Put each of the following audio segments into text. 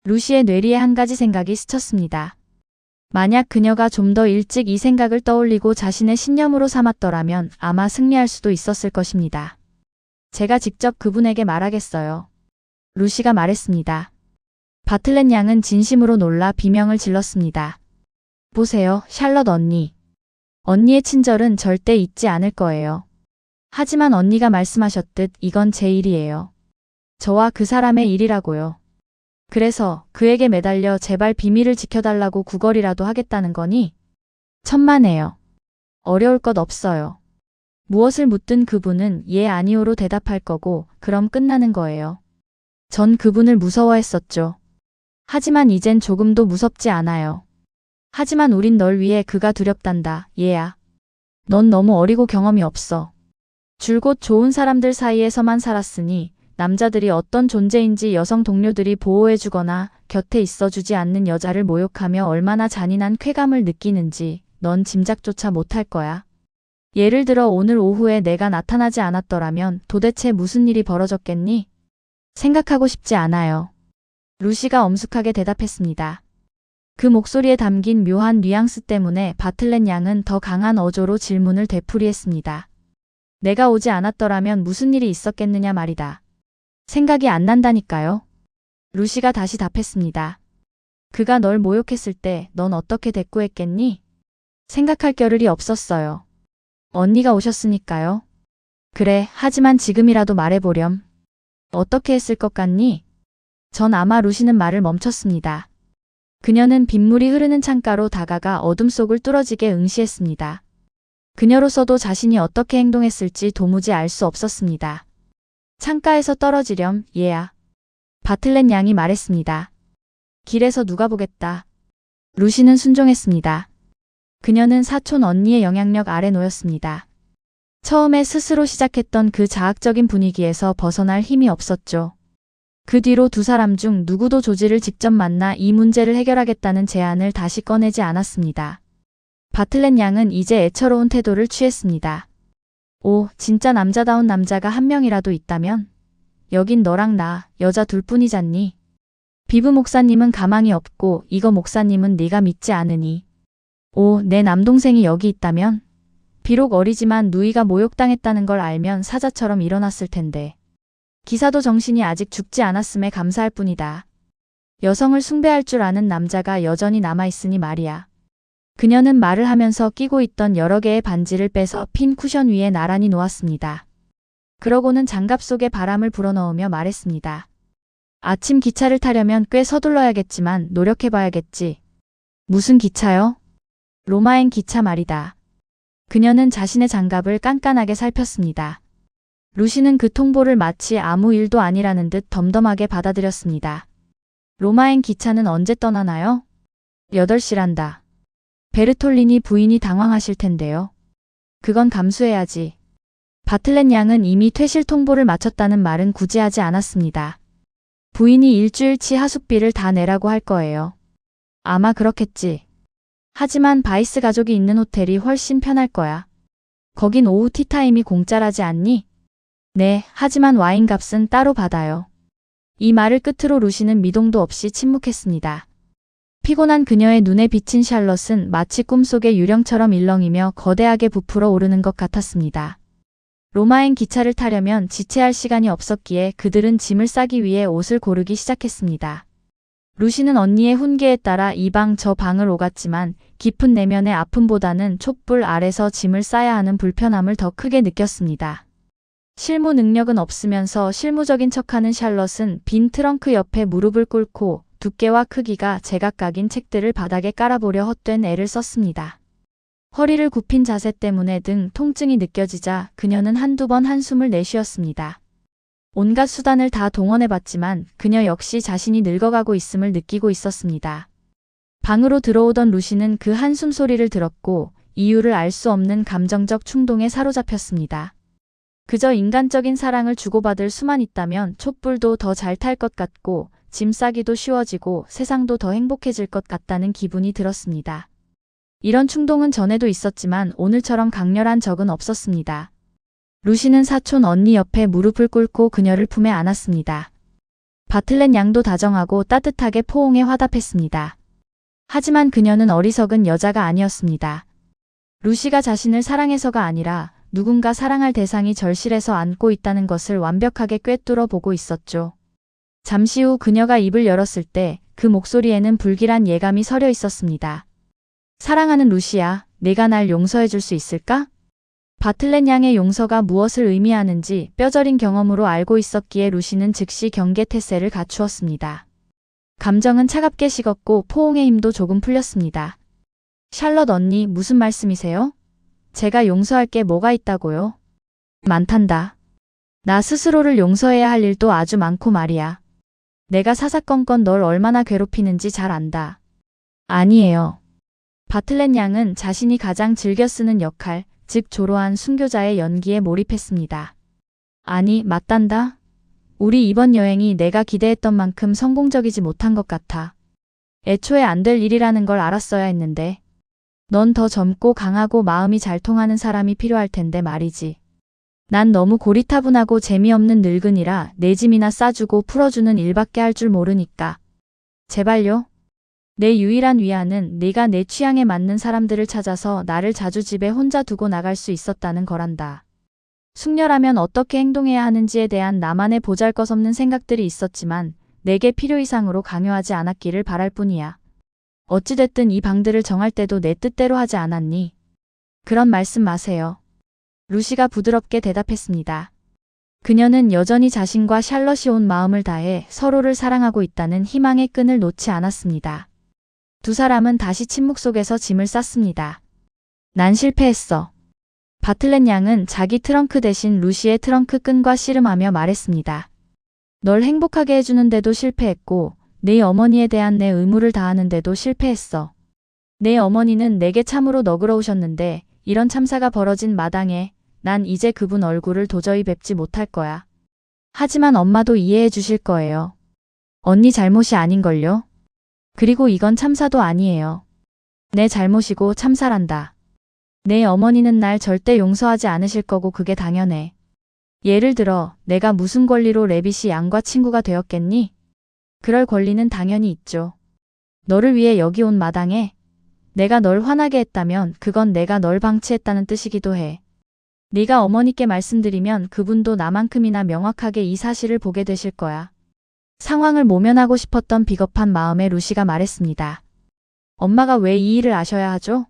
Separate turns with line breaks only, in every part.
루시의 뇌리에 한 가지 생각이 스쳤습니다. 만약 그녀가 좀 더 일찍 이 생각을 떠올리고 자신의 신념으로 삼았더라면 아마 승리할 수도 있었을 것입니다. 제가 직접 그분에게 말하겠어요. 루시가 말했습니다. 바틀렛 양은 진심으로 놀라 비명을 질렀습니다. 보세요, 샬럿 언니. 언니의 친절은 절대 잊지 않을 거예요. 하지만 언니가 말씀하셨듯 이건 제 일이에요. 저와 그 사람의 일이라고요. 그래서 그에게 매달려 제발 비밀을 지켜달라고 구걸이라도 하겠다는 거니? 천만에요. 어려울 것 없어요. 무엇을 묻든 그분은 예 아니오로 대답할 거고 그럼 끝나는 거예요. 전 그분을 무서워했었죠. 하지만 이젠 조금도 무섭지 않아요. 하지만 우린 널 위해 그가 두렵단다, 얘야. 넌 너무 어리고 경험이 없어. 줄곧 좋은 사람들 사이에서만 살았으니 남자들이 어떤 존재인지 여성 동료들이 보호해주거나 곁에 있어주지 않는 여자를 모욕하며 얼마나 잔인한 쾌감을 느끼는지 넌 짐작조차 못할 거야. 예를 들어 오늘 오후에 내가 나타나지 않았더라면 도대체 무슨 일이 벌어졌겠니? 생각하고 싶지 않아요. 루시가 엄숙하게 대답했습니다. 그 목소리에 담긴 묘한 뉘앙스 때문에 바틀렛 양은 더 강한 어조로 질문을 되풀이했습니다. 내가 오지 않았더라면 무슨 일이 있었겠느냐 말이다. 생각이 안 난다니까요. 루시가 다시 답했습니다. 그가 널 모욕했을 때 넌 어떻게 대꾸했겠니? 생각할 겨를이 없었어요. 언니가 오셨으니까요. 그래, 하지만 지금이라도 말해보렴. 어떻게 했을 것 같니? 전 아마 루시는 말을 멈췄습니다. 그녀는 빗물이 흐르는 창가로 다가가 어둠 속을 뚫어지게 응시했습니다. 그녀로서도 자신이 어떻게 행동했을지 도무지 알 수 없었습니다. 창가에서 떨어지렴, 얘야. 바틀렛 양이 말했습니다. 길에서 누가 보겠다. 루시는 순종했습니다. 그녀는 사촌 언니의 영향력 아래 놓였습니다. 처음에 스스로 시작했던 그 자학적인 분위기에서 벗어날 힘이 없었죠. 그 뒤로 두 사람 중 누구도 조지를 직접 만나 이 문제를 해결하겠다는 제안을 다시 꺼내지 않았습니다. 바틀렛 양은 이제 애처로운 태도를 취했습니다. 오, 진짜 남자다운 남자가 한 명이라도 있다면? 여긴 너랑 나, 여자 둘뿐이잖니. 비브 목사님은 가망이 없고 이거 목사님은 네가 믿지 않으니. 오, 내 남동생이 여기 있다면? 비록 어리지만 누이가 모욕당했다는 걸 알면 사자처럼 일어났을 텐데. 기사도 정신이 아직 죽지 않았음에 감사할 뿐이다. 여성을 숭배할 줄 아는 남자가 여전히 남아있으니 말이야. 그녀는 말을 하면서 끼고 있던 여러 개의 반지를 빼서 핀 쿠션 위에 나란히 놓았습니다. 그러고는 장갑 속에 바람을 불어넣으며 말했습니다. 아침 기차를 타려면 꽤 서둘러야겠지만 노력해봐야겠지. 무슨 기차요? 로마행 기차 말이다. 그녀는 자신의 장갑을 깐깐하게 살폈습니다. 루시는 그 통보를 마치 아무 일도 아니라는 듯 덤덤하게 받아들였습니다. 로마행 기차는 언제 떠나나요? 8시란다. 베르톨리니 부인이 당황하실 텐데요. 그건 감수해야지. 바틀렛 양은 이미 퇴실 통보를 마쳤다는 말은 굳이 하지 않았습니다. 부인이 일주일치 하숙비를 다 내라고 할 거예요. 아마 그렇겠지. 하지만 바이스 가족이 있는 호텔이 훨씬 편할 거야. 거긴 오후 티타임이 공짜라지 않니? 네, 하지만 와인값은 따로 받아요. 이 말을 끝으로 루시는 미동도 없이 침묵했습니다. 피곤한 그녀의 눈에 비친 샬럿은 마치 꿈속의 유령처럼 일렁이며 거대하게 부풀어 오르는 것 같았습니다. 로마행 기차를 타려면 지체할 시간이 없었기에 그들은 짐을 싸기 위해 옷을 고르기 시작했습니다. 루시는 언니의 훈계에 따라 이 방 저 방을 오갔지만 깊은 내면의 아픔보다는 촛불 아래서 짐을 싸야 하는 불편함을 더 크게 느꼈습니다. 실무 능력은 없으면서 실무적인 척하는 샬럿은 빈 트렁크 옆에 무릎을 꿇고 두께와 크기가 제각각인 책들을 바닥에 깔아보려 헛된 애를 썼습니다. 허리를 굽힌 자세 때문에 등 통증이 느껴지자 그녀는 한두 번 한숨을 내쉬었습니다. 온갖 수단을 다 동원해봤지만 그녀 역시 자신이 늙어가고 있음을 느끼고 있었습니다. 방으로 들어오던 루시는 그 한숨 소리를 들었고 이유를 알 수 없는 감정적 충동에 사로잡혔습니다. 그저 인간적인 사랑을 주고받을 수만 있다면 촛불도 더 잘 탈 것 같고 짐 싸기도 쉬워지고 세상도 더 행복해질 것 같다는 기분이 들었습니다. 이런 충동은 전에도 있었지만 오늘처럼 강렬한 적은 없었습니다. 루시는 사촌 언니 옆에 무릎을 꿇고 그녀를 품에 안았습니다. 바틀렛 양도 다정하고 따뜻하게 포옹에 화답했습니다. 하지만 그녀는 어리석은 여자가 아니었습니다. 루시가 자신을 사랑해서가 아니라 누군가 사랑할 대상이 절실해서 안고 있다는 것을 완벽하게 꿰뚫어 보고 있었죠. 잠시 후 그녀가 입을 열었을 때 그 목소리에는 불길한 예감이 서려 있었습니다. 사랑하는 루시야, 내가 날 용서해 줄 수 있을까? 바틀렛 양의 용서가 무엇을 의미하는지 뼈저린 경험으로 알고 있었기에 루시는 즉시 경계 태세를 갖추었습니다. 감정은 차갑게 식었고 포옹의 힘도 조금 풀렸습니다. 샬럿 언니, 무슨 말씀이세요? 제가 용서할 게 뭐가 있다고요? 많단다. 나 스스로를 용서해야 할 일도 아주 많고 말이야. 내가 사사건건 널 얼마나 괴롭히는지 잘 안다. 아니에요. 바틀렛 양은 자신이 가장 즐겨 쓰는 역할, 즉 조로한 순교자의 연기에 몰입했습니다. 아니, 맞단다. 우리 이번 여행이 내가 기대했던 만큼 성공적이지 못한 것 같아. 애초에 안 될 일이라는 걸 알았어야 했는데. 넌 더 젊고 강하고 마음이 잘 통하는 사람이 필요할 텐데 말이지. 난 너무 고리타분하고 재미없는 늙은이라 내 짐이나 싸주고 풀어주는 일밖에 할 줄 모르니까. 제발요. 내 유일한 위안은 네가 내 취향에 맞는 사람들을 찾아서 나를 자주 집에 혼자 두고 나갈 수 있었다는 거란다. 숙녀라면 어떻게 행동해야 하는지에 대한 나만의 보잘것없는 생각들이 있었지만 내게 필요 이상으로 강요하지 않았기를 바랄 뿐이야. 어찌됐든 이 방들을 정할 때도 내 뜻대로 하지 않았니? 그런 말씀 마세요. 루시가 부드럽게 대답했습니다. 그녀는 여전히 자신과 샬럿이 온 마음을 다해 서로를 사랑하고 있다는 희망의 끈을 놓지 않았습니다. 두 사람은 다시 침묵 속에서 짐을 쌌습니다. 난 실패했어. 바틀렛 양은 자기 트렁크 대신 루시의 트렁크 끈과 씨름하며 말했습니다. 널 행복하게 해주는데도 실패했고 네 어머니에 대한 내 의무를 다하는데도 실패했어. 내 어머니는 내게 참으로 너그러우셨는데 이런 참사가 벌어진 마당에 난 이제 그분 얼굴을 도저히 뵙지 못할 거야. 하지만 엄마도 이해해 주실 거예요. 언니 잘못이 아닌걸요? 그리고 이건 참사도 아니에요. 내 잘못이고 참사란다. 내 어머니는 날 절대 용서하지 않으실 거고 그게 당연해. 예를 들어 내가 무슨 권리로 레빗이 양과 친구가 되었겠니? 그럴 권리는 당연히 있죠. 너를 위해 여기 온 마당에 내가 널 화나게 했다면 그건 내가 널 방치했다는 뜻이기도 해. 네가 어머니께 말씀드리면 그분도 나만큼이나 명확하게 이 사실을 보게 되실 거야. 상황을 모면하고 싶었던 비겁한 마음에 루시가 말했습니다. 엄마가 왜 이 일을 아셔야 하죠?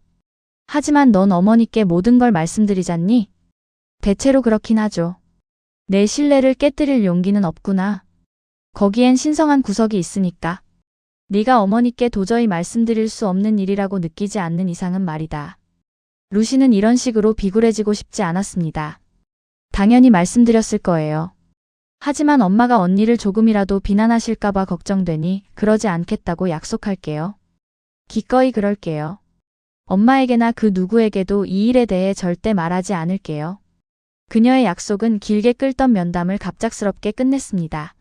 하지만 넌 어머니께 모든 걸 말씀드리잖니? 대체로 그렇긴 하죠. 내 신뢰를 깨뜨릴 용기는 없구나. 거기엔 신성한 구석이 있으니까. 네가 어머니께 도저히 말씀드릴 수 없는 일이라고 느끼지 않는 이상은 말이다. 루시는 이런 식으로 비굴해지고 싶지 않았습니다. 당연히 말씀드렸을 거예요. 하지만 엄마가 언니를 조금이라도 비난하실까봐 걱정되니 그러지 않겠다고 약속할게요. 기꺼이 그럴게요. 엄마에게나 그 누구에게도 이 일에 대해 절대 말하지 않을게요. 그녀의 약속은 길게 끌던 면담을 갑작스럽게 끝냈습니다.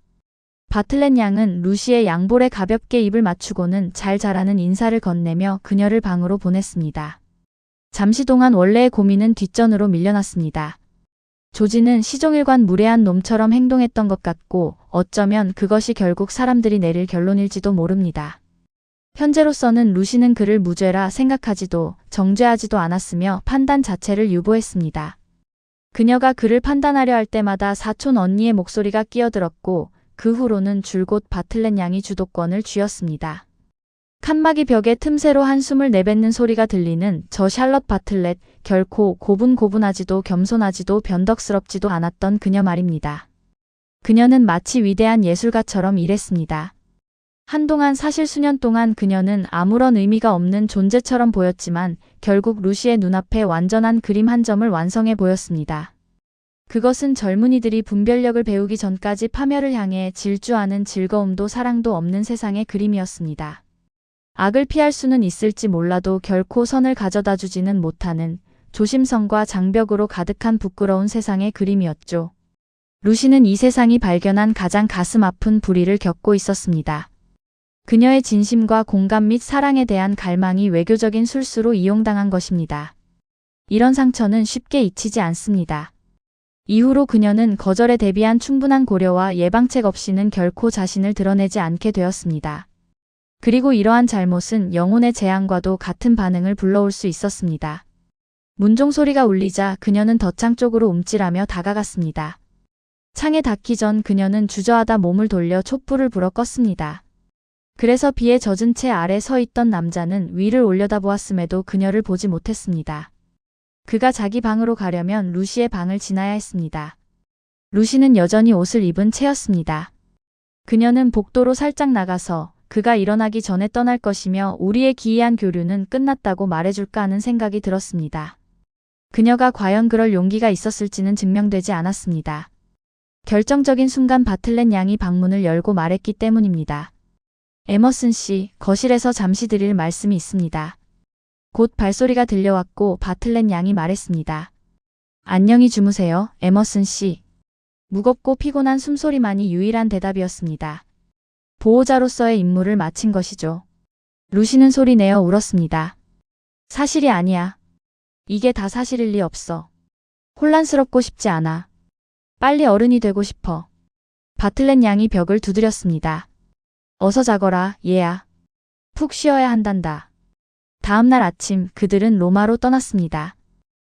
바틀렛 양은 루시의 양볼에 가볍게 입을 맞추고는 잘 자라는 인사를 건네며 그녀를 방으로 보냈습니다. 잠시 동안 원래의 고민은 뒷전으로 밀려났습니다. 조지는 시종일관 무례한 놈처럼 행동했던 것 같고 어쩌면 그것이 결국 사람들이 내릴 결론일지도 모릅니다. 현재로서는 루시는 그를 무죄라 생각하지도 정죄하지도 않았으며 판단 자체를 유보했습니다. 그녀가 그를 판단하려 할 때마다 사촌 언니의 목소리가 끼어들었고 그 후로는 줄곧 바틀렛 양이 주도권을 쥐었습니다. 칸막이 벽의 틈새로 한숨을 내뱉는 소리가 들리는 저 샬럿 바틀렛, 결코 고분고분하지도 겸손하지도 변덕스럽지도 않았던 그녀 말입니다. 그녀는 마치 위대한 예술가처럼 일했습니다. 한동안 사실 수년 동안 그녀는 아무런 의미가 없는 존재처럼 보였지만 결국 루시의 눈앞에 완전한 그림 한 점을 완성해 보였습니다. 그것은 젊은이들이 분별력을 배우기 전까지 파멸을 향해 질주하는 즐거움도 사랑도 없는 세상의 그림이었습니다. 악을 피할 수는 있을지 몰라도 결코 선을 가져다 주지는 못하는 조심성과 장벽으로 가득한 부끄러운 세상의 그림이었죠. 루시는 이 세상이 발견한 가장 가슴 아픈 불의를 겪고 있었습니다. 그녀의 진심과 공감 및 사랑에 대한 갈망이 외교적인 술수로 이용당한 것입니다. 이런 상처는 쉽게 잊히지 않습니다. 이후로 그녀는 거절에 대비한 충분한 고려와 예방책 없이는 결코 자신을 드러내지 않게 되었습니다. 그리고 이러한 잘못은 영혼의 재앙과도 같은 반응을 불러올 수 있었습니다. 문종 소리가 울리자 그녀는 덧창 쪽으로 움찔하며 다가갔습니다. 창에 닿기 전 그녀는 주저하다 몸을 돌려 촛불을 불어 껐습니다. 그래서 비에 젖은 채 아래 서 있던 남자는 위를 올려다보았음에도 그녀를 보지 못했습니다. 그가 자기 방으로 가려면 루시의 방을 지나야 했습니다. 루시는 여전히 옷을 입은 채였습니다. 그녀는 복도로 살짝 나가서 그가 일어나기 전에 떠날 것이며 우리의 기이한 교류는 끝났다고 말해줄까 하는 생각이 들었습니다. 그녀가 과연 그럴 용기가 있었을지는 증명되지 않았습니다. 결정적인 순간 바틀렛 양이 방문을 열고 말했기 때문입니다. 에머슨 씨, 거실에서 잠시 드릴 말씀이 있습니다. 곧 발소리가 들려왔고 바틀렛 양이 말했습니다. 안녕히 주무세요, 에머슨 씨. 무겁고 피곤한 숨소리만이 유일한 대답이었습니다. 보호자로서의 임무를 마친 것이죠. 루시는 소리내어 울었습니다. 사실이 아니야. 이게 다 사실일 리 없어. 혼란스럽고 싶지 않아. 빨리 어른이 되고 싶어. 바틀렛 양이 벽을 두드렸습니다. 어서 자거라, 얘야. 푹 쉬어야 한단다. 다음 날 아침 그들은 로마로 떠났습니다.